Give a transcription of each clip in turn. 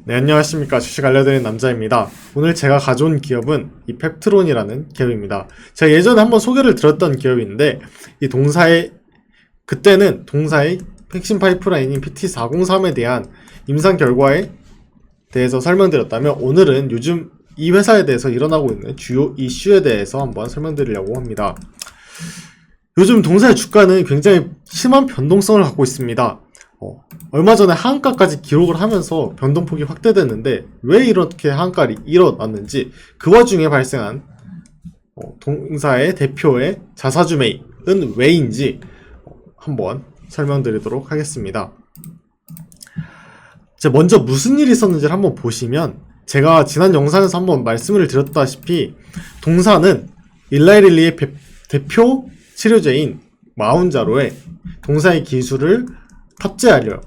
네, 안녕하십니까. 주식 알려드리는 남자입니다. 오늘 제가 가져온 기업은 이 펩트론이라는 기업입니다. 제가 예전에 한번 소개를 드렸던 기업인데, 이 동사의, 그때는 동사의 핵심 파이프라인인 PT403에 대한 임상 결과에 대해서 설명드렸다면, 오늘은 요즘 이 회사에 대해서 일어나고 있는 주요 이슈에 대해서 한번 설명드리려고 합니다. 요즘 동사의 주가는 굉장히 심한 변동성을 갖고 있습니다. 얼마 전에 하한가까지 기록을 하면서 변동폭이 확대됐는데 왜 이렇게 하한가가 일어났는지, 그 와중에 발생한 동사의 대표의 자사주 매입은 왜인지 한번 설명드리도록 하겠습니다. 먼저 무슨 일이 있었는지를 한번 보시면, 제가 지난 영상에서 한번 말씀을 드렸다시피 동사는 일라이 릴리의 대표 치료제인 마운자로에 동사의 기술을 탑재하려는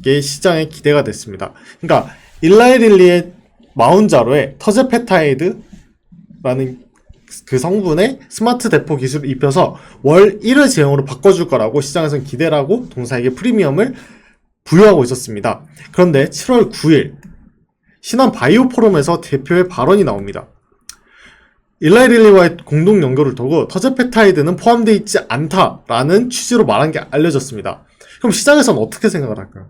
게 시장의 기대가 됐습니다. 그러니까 일라이 릴리의 마운자로에 터제페타이드라는 그 성분의 스마트 대포 기술을 입혀서 월 1회 제형으로 바꿔줄 거라고 시장에서는 기대를 하고 동사에게 프리미엄을 부여하고 있었습니다. 그런데 7월 9일 신한 바이오 포럼에서 대표의 발언이 나옵니다. 일라이 릴리와의 공동 연구를 두고 터제페타이드는 포함되어 있지 않다라는 취지로 말한 게 알려졌습니다. 그럼 시장에서는 어떻게 생각을 할까요?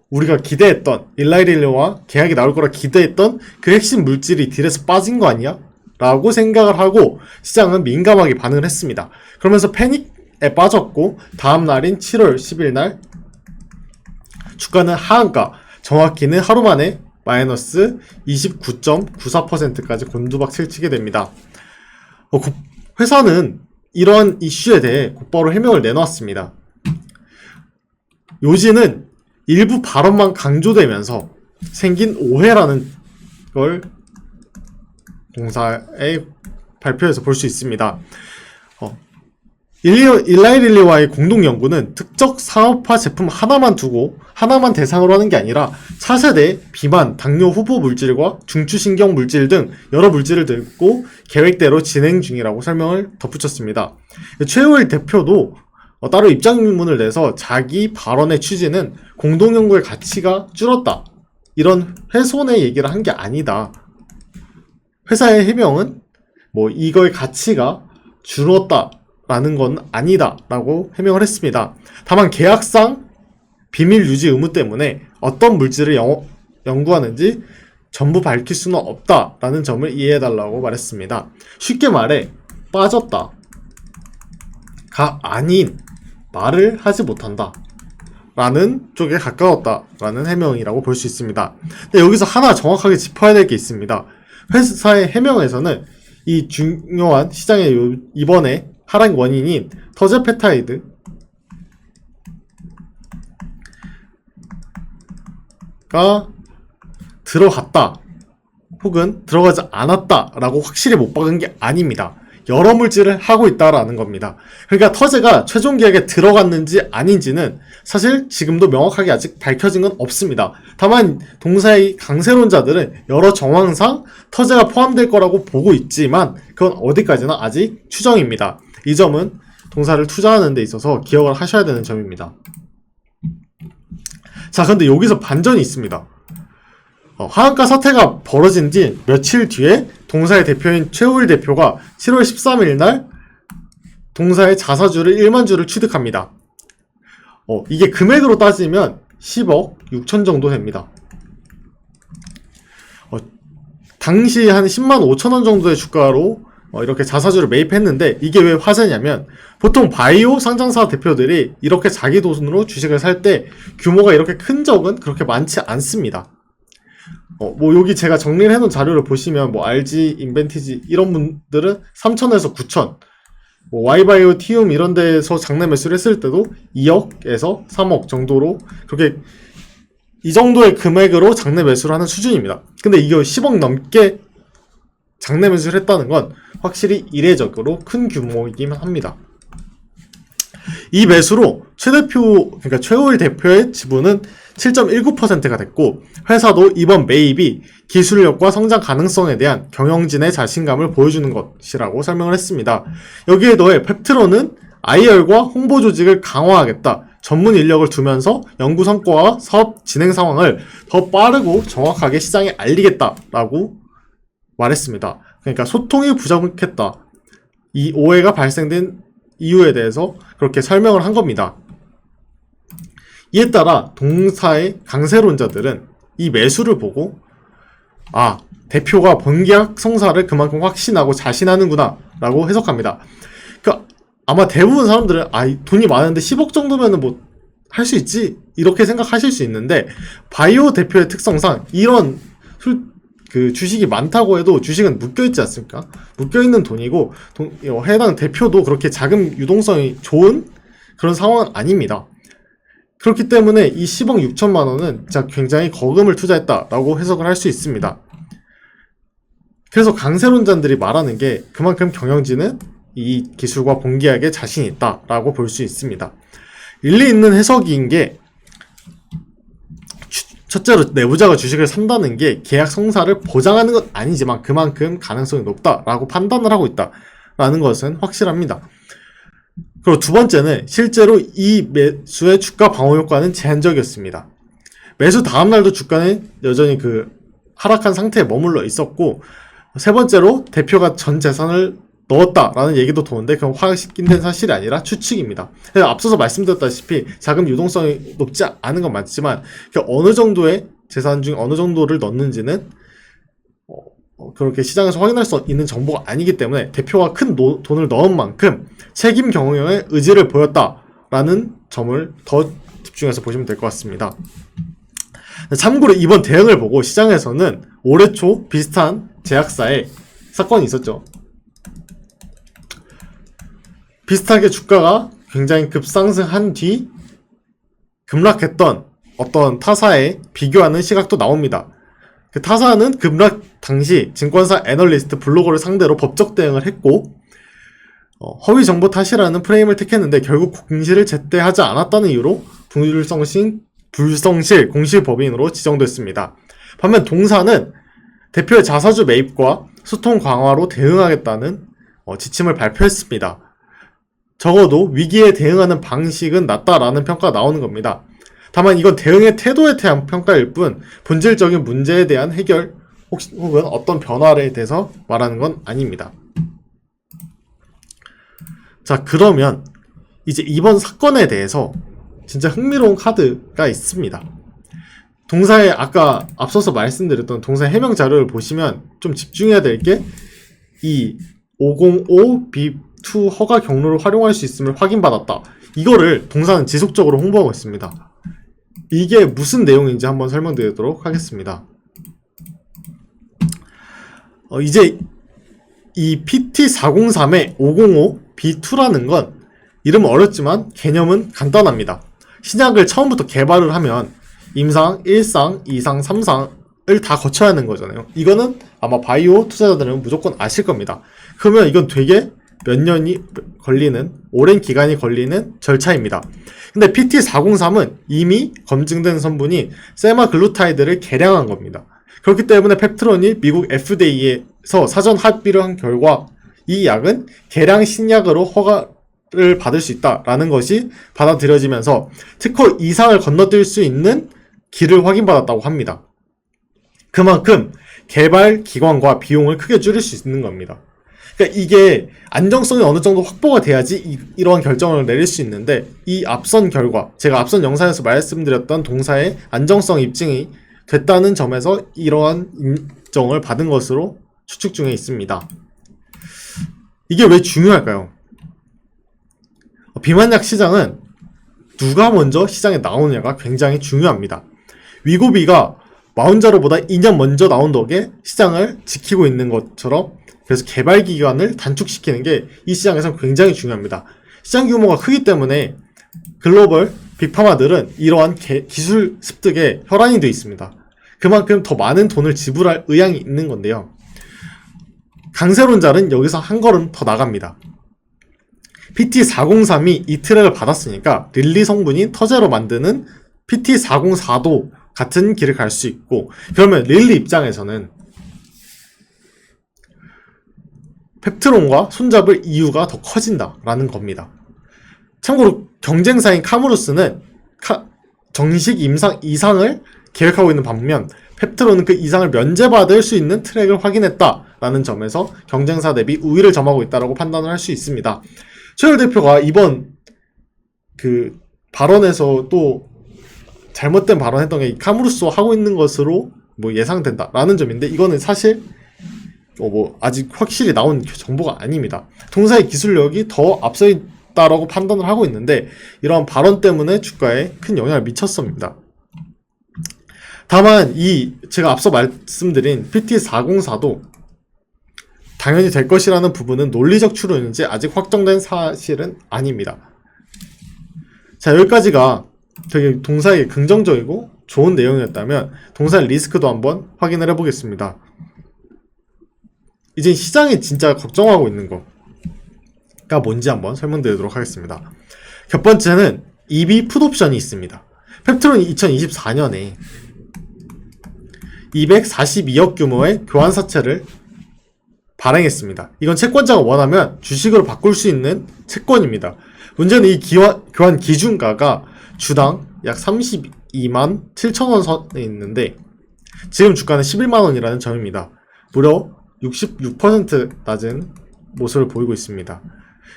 우리가 기대했던, 일라이 릴리와 계약이 나올 거라 기대했던 그 핵심 물질이 딜에서 빠진 거 아니야? 라고 생각을 하고 시장은 민감하게 반응을 했습니다. 그러면서 패닉에 빠졌고, 다음 날인 7월 10일 날 주가는 하한가, 정확히는 하루 만에 마이너스 29.94%까지 곤두박질 치게 됩니다. 회사는 이러한 이슈에 대해 곧바로 해명을 내놓았습니다. 요지는 일부 발언만 강조되면서 생긴 오해라는 걸 동사의 발표에서 볼 수 있습니다. 일라이 릴리와의 공동 연구는 특정 사업화 제품 하나만 두고 하나만 대상으로 하는 게 아니라 차세대 비만, 당뇨 후보 물질과 중추신경 물질 등 여러 물질을 들고 계획대로 진행 중이라고 설명을 덧붙였습니다. 최호일 대표도 따로 입장문을 내서 자기 발언의 취지는 공동 연구의 가치가 줄었다, 이런 훼손의 얘기를 한 게 아니다. 회사의 해명은 이거의 가치가 줄었다 라는 건 아니다 라고 해명을 했습니다. 다만 계약상 비밀 유지 의무 때문에 어떤 물질을 연구하는지 전부 밝힐 수는 없다 라는 점을 이해해달라고 말했습니다. 쉽게 말해 빠졌다 가 아닌 말을 하지 못한다 라는 쪽에 가까웠다 라는 해명이라고 볼 수 있습니다. 근데 여기서 하나 정확하게 짚어야 될 게 있습니다. 회사의 해명에서는 이 중요한 시장의 이번에 하락 원인인 터제페타이드가 들어갔다 혹은 들어가지 않았다 라고 확실히 못 박은 게 아닙니다. 여러 물질을 하고 있다라는 겁니다. 그러니까 터제가 최종 계약에 들어갔는지 아닌지는 사실 지금도 명확하게 아직 밝혀진 건 없습니다. 다만 동사의 강세론자들은 여러 정황상 터제가 포함될 거라고 보고 있지만 그건 어디까지나 아직 추정입니다. 이 점은 동사를 투자하는 데 있어서 기억을 하셔야 되는 점입니다. 자, 근데 여기서 반전이 있습니다. 하한가 사태가 벌어진 뒤 며칠 뒤에 동사의 대표인 최호일 대표가 7월 13일 날 동사의 자사주를 1만 주를 취득합니다. 이게 금액으로 따지면 10억 6천 정도 됩니다. 당시 한 10만 5천 원 정도의 주가로 이렇게 자사주를 매입했는데, 이게 왜 화제냐면 보통 바이오 상장사 대표들이 이렇게 자기 돈으로 주식을 살 때 규모가 이렇게 큰 적은 그렇게 많지 않습니다. 여기 제가 정리를 해놓은 자료를 보시면 RG, 인벤티지 이런 분들은 3천에서 9천, Y바이오, 티움 이런 데서 장내 매수를 했을 때도 2억에서 3억 정도로 그렇게 이 정도의 금액으로 장내 매수를 하는 수준입니다. 근데 이거 10억 넘게 장내 매수를 했다는 건 확실히 이례적으로 큰 규모이긴 합니다. 이 매수로 그러니까 최호일 대표의 지분은 7.19%가 됐고, 회사도 이번 매입이 기술력과 성장 가능성에 대한 경영진의 자신감을 보여주는 것이라고 설명을 했습니다. 여기에 더해 펩트론은 IR과 홍보 조직을 강화하겠다, 전문 인력을 두면서 연구 성과와 사업 진행 상황을 더 빠르고 정확하게 시장에 알리겠다라고 말했습니다. 그러니까 소통이 부족했다. 이 오해가 발생된 이유에 대해서 그렇게 설명을 한 겁니다. 이에 따라 동사의 강세론자들은 이 매수를 보고 대표가 번계약 성사를 그만큼 확신하고 자신하는구나 라고 해석합니다. 그러니까 아마 대부분 사람들은 돈이 많은데 10억 정도면은 뭐 할 수 있지 이렇게 생각하실 수 있는데, 바이오 대표의 특성상 이런 주식이 많다고 해도 주식은 묶여있지 않습니까? 묶여있는 돈이고 해당 대표도 그렇게 자금 유동성이 좋은 그런 상황은 아닙니다. 그렇기 때문에 이 10억 6천만 원은 진짜 굉장히 거금을 투자했다라고 해석을 할 수 있습니다. 그래서 강세론자들이 말하는 게 그만큼 경영진은 이 기술과 본계약에 자신이 있다라고 볼 수 있습니다. 일리 있는 해석인 게, 첫째로 내부자가 주식을 산다는 게 계약 성사를 보장하는 건 아니지만 그만큼 가능성이 높다라고 판단을 하고 있다라는 것은 확실합니다. 그리고 두 번째는 실제로 이 매수의 주가 방어 효과는 제한적이었습니다. 매수 다음날도 주가는 여전히 하락한 상태에 머물러 있었고, 세 번째로 대표가 전 재산을 넣었다라는 얘기도 도는데 그건 확인된 사실이 아니라 추측입니다. 앞서서 말씀드렸다시피 자금 유동성이 높지 않은 건 맞지만 어느 정도의 재산 중 어느 정도를 넣는지는 그렇게 시장에서 확인할 수 있는 정보가 아니기 때문에 대표가 큰 돈을 넣은 만큼 책임 경영의 의지를 보였다라는 점을 더 집중해서 보시면 될 것 같습니다. 참고로 이번 대응을 보고 시장에서는 올해 초 비슷한 제약사에 사건이 있었죠. 비슷하게 주가가 굉장히 급상승한 뒤 급락했던 어떤 타사에 비교하는 시각도 나옵니다. 그 타사는 급락 당시 증권사 애널리스트 블로거를 상대로 법적 대응을 했고, 허위 정보 탓이라는 프레임을 택했는데 결국 공시를 제때 하지 않았다는 이유로 불성실 공시법인으로 지정됐습니다. 반면 동사는 대표의 자사주 매입과 소통 강화로 대응하겠다는 지침을 발표했습니다. 적어도 위기에 대응하는 방식은 낫다라는 평가가 나오는 겁니다. 다만 이건 대응의 태도에 대한 평가일 뿐 본질적인 문제에 대한 해결 혹은 어떤 변화에 대해서 말하는 건 아닙니다. 자, 그러면 이제 이번 사건에 대해서 진짜 흥미로운 카드가 있습니다. 동사의 아까 앞서서 말씀드렸던 동사의 해명 자료를 보시면 좀 집중해야 될 게 이 505B2 허가 경로를 활용할 수 있음을 확인받았다. 이거를 동사는 지속적으로 홍보하고 있습니다. 이게 무슨 내용인지 한번 설명드리도록 하겠습니다. 이제 이 PT403의 505B2라는 건 이름은 어렵지만 개념은 간단합니다. 신약을 처음부터 개발을 하면 임상, 1상, 2상, 3상을 다 거쳐야 하는 거잖아요. 이거는 아마 바이오 투자자들은 무조건 아실 겁니다. 그러면 이건 되게 몇 년이 걸리는, 오랜 기간이 걸리는 절차입니다. 근데 PT403은 이미 검증된 성분인 세마글루타이드를 개량한 겁니다. 그렇기 때문에 펩트론이 미국 FDA에서 사전 합의를 한 결과 이 약은 개량 신약으로 허가를 받을 수 있다라는 것이 받아들여지면서 특허 이상을 건너뛸 수 있는 길을 확인받았다고 합니다. 그만큼 개발 기관과 비용을 크게 줄일 수 있는 겁니다. 그러니까 이게 안정성이 어느 정도 확보가 돼야지 이러한 결정을 내릴 수 있는데, 이 앞선 결과, 제가 앞선 영상에서 말씀드렸던 동사의 안정성 입증이 됐다는 점에서 이러한 인정을 받은 것으로 추측 중에 있습니다. 이게 왜 중요할까요? 비만약 시장은 누가 먼저 시장에 나오느냐가 굉장히 중요합니다. 위고비가 마운자로보다 2년 먼저 나온 덕에 시장을 지키고 있는 것처럼, 그래서 개발 기간을 단축시키는 게 이 시장에서 굉장히 중요합니다. 시장 규모가 크기 때문에 글로벌 빅파마들은 이러한 기술 습득에 혈안이 되어 있습니다. 그만큼 더 많은 돈을 지불할 의향이 있는 건데요. 강세론자는 여기서 한 걸음 더 나갑니다. PT403이 이 트랙을 받았으니까 릴리 성분인 터제로 만드는 PT404도 같은 길을 갈 수 있고, 그러면 릴리 입장에서는 펩트론과 손잡을 이유가 더 커진다라는 겁니다. 참고로 경쟁사인 카무루스는 정식 이상을 계획하고 있는 반면 펩트론은 그 이상을 면제받을 수 있는 트랙을 확인했다라는 점에서 경쟁사 대비 우위를 점하고 있다고 판단을 할 수 있습니다. 최열 대표가 이번 그 발언에서 또 잘못된 발언했던 게 카무루스와 하고 있는 것으로 뭐 예상된다라는 점인데, 이거는 사실 뭐 아직 확실히 나온 정보가 아닙니다. 동사의 기술력이 더 앞서 있다라고 판단을 하고 있는데, 이러한 발언 때문에 주가에 큰 영향을 미쳤습니다. 다만 제가 앞서 말씀드린 PT404도 당연히 될 것이라는 부분은 논리적 추론인지 아직 확정된 사실은 아닙니다. 자, 여기까지가 되게 동사에게 긍정적이고 좋은 내용이었다면 동사의 리스크도 한번 확인을 해보겠습니다. 이제 시장이 진짜 걱정하고 있는 거가 뭔지 한번 설명드리도록 하겠습니다. 첫 번째는 EB 풋옵션이 있습니다. 펩트론이 2024년에 242억 규모의 교환사채를 발행했습니다. 이건 채권자가 원하면 주식으로 바꿀 수 있는 채권입니다. 문제는 이 교환 기준가가 주당 약 32만 7천원 선에 있는데 지금 주가는 11만원이라는 점입니다. 무려 66% 낮은 모습을 보이고 있습니다.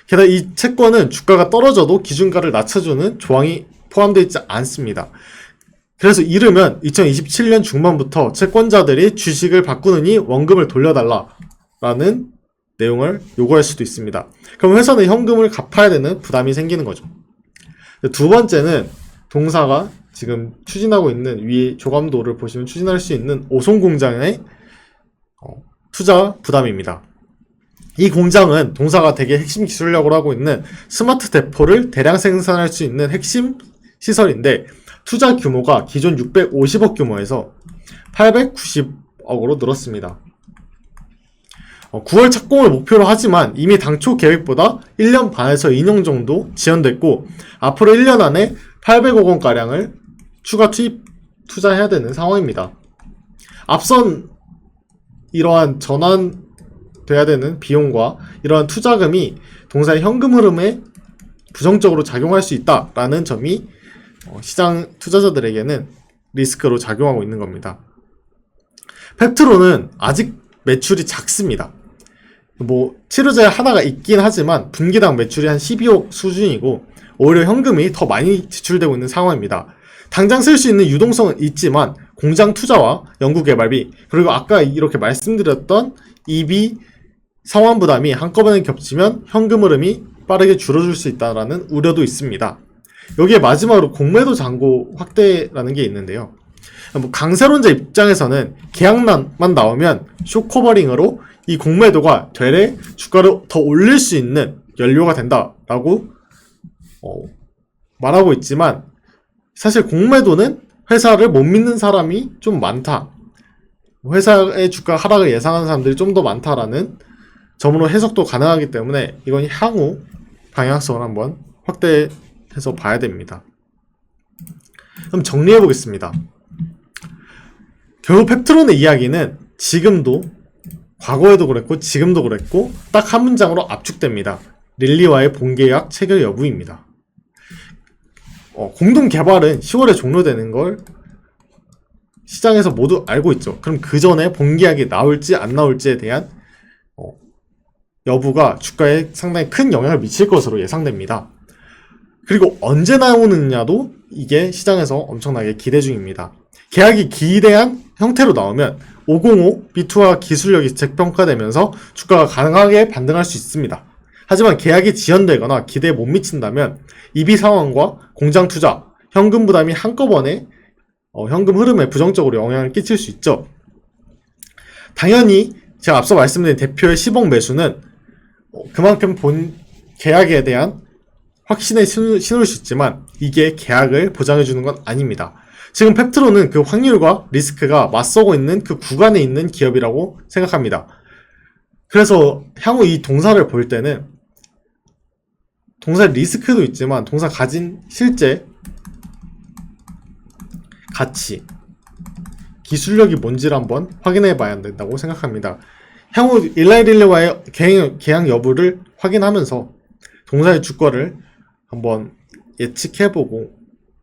게다가 이 채권은 주가가 떨어져도 기준가를 낮춰주는 조항이 포함되어 있지 않습니다. 그래서 이르면 2027년 중반부터 채권자들이 주식을 바꾸느니 원금을 돌려달라라는 내용을 요구할 수도 있습니다. 그럼 회사는 현금을 갚아야 되는 부담이 생기는 거죠. 두 번째는 동사가 지금 추진하고 있는 위 조감도를 보시면 추진할 수 있는 오송 공장의 투자 부담입니다. 이 공장은 동사가 되게 핵심 기술력으로 하고 있는 스마트 대포를 대량 생산할 수 있는 핵심 시설인데, 투자 규모가 기존 650억 규모에서 890억으로 늘었습니다. 9월 착공을 목표로 하지만 이미 당초 계획보다 1년 반에서 2년 정도 지연됐고, 앞으로 1년 안에 800억 원가량을 추가 투자해야 되는 상황입니다. 앞선 이러한 전환돼야 되는 비용과 이러한 투자금이 동사의 현금 흐름에 부정적으로 작용할 수 있다라는 점이 시장 투자자들에게는 리스크로 작용하고 있는 겁니다. 펩트론은 아직 매출이 작습니다. 뭐 치료제 하나가 있긴 하지만 분기당 매출이 한 12억 수준이고 오히려 현금이 더 많이 지출되고 있는 상황입니다. 당장 쓸 수 있는 유동성은 있지만 공장 투자와 연구개발비, 그리고 아까 이렇게 말씀드렸던 EB 상환 부담이 한꺼번에 겹치면 현금 흐름이 빠르게 줄어들 수 있다는 우려도 있습니다. 여기에 마지막으로 공매도 잔고 확대라는 게 있는데요. 뭐 강세론자 입장에서는 계약만 나오면 쇼커버링으로 이 공매도가 되레 주가를 더 올릴 수 있는 연료가 된다라고 말하고 있지만, 사실 공매도는 회사를 못 믿는 사람이 좀 많다, 회사의 주가 하락을 예상하는 사람들이 좀 더 많다라는 점으로 해석도 가능하기 때문에 이건 향후 방향성을 한번 확대해서 봐야 됩니다. 그럼 정리해 보겠습니다. 결국 펩트론의 이야기는 지금도, 과거에도 그랬고 지금도 그랬고 딱 한 문장으로 압축됩니다. 릴리와의 본계약 체결 여부입니다. 공동 개발은 10월에 종료되는 걸 시장에서 모두 알고 있죠. 그럼 그 전에 본계약이 나올지 안 나올지에 대한 여부가 주가에 상당히 큰 영향을 미칠 것으로 예상됩니다. 그리고 언제 나오느냐도 이게 시장에서 엄청나게 기대 중입니다. 계약이 기대한 형태로 나오면 505 B2화 기술력이 재평가되면서 주가가 강하게 반등할 수 있습니다. 하지만 계약이 지연되거나 기대에 못 미친다면 EB 상황과 공장 투자, 현금 부담이 한꺼번에 현금 흐름에 부정적으로 영향을 끼칠 수 있죠. 당연히 제가 앞서 말씀드린 대표의 10억 매수는 그만큼 본 계약에 대한 확신의 신호일 수 있지만 이게 계약을 보장해주는 건 아닙니다. 지금 펩트론은 그 확률과 리스크가 맞서고 있는 그 구간에 있는 기업이라고 생각합니다. 그래서 향후 이 동사를 볼 때는 동사 리스크도 있지만 동사 가진 실제 가치, 기술력이 뭔지를 한번 확인해 봐야 된다고 생각합니다. 향후 일라이 릴리와의 계약 여부를 확인하면서 동사의 주가를 한번 예측해보고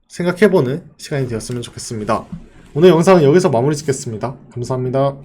생각해보는 시간이 되었으면 좋겠습니다. 오늘 영상은 여기서 마무리 짓겠습니다. 감사합니다.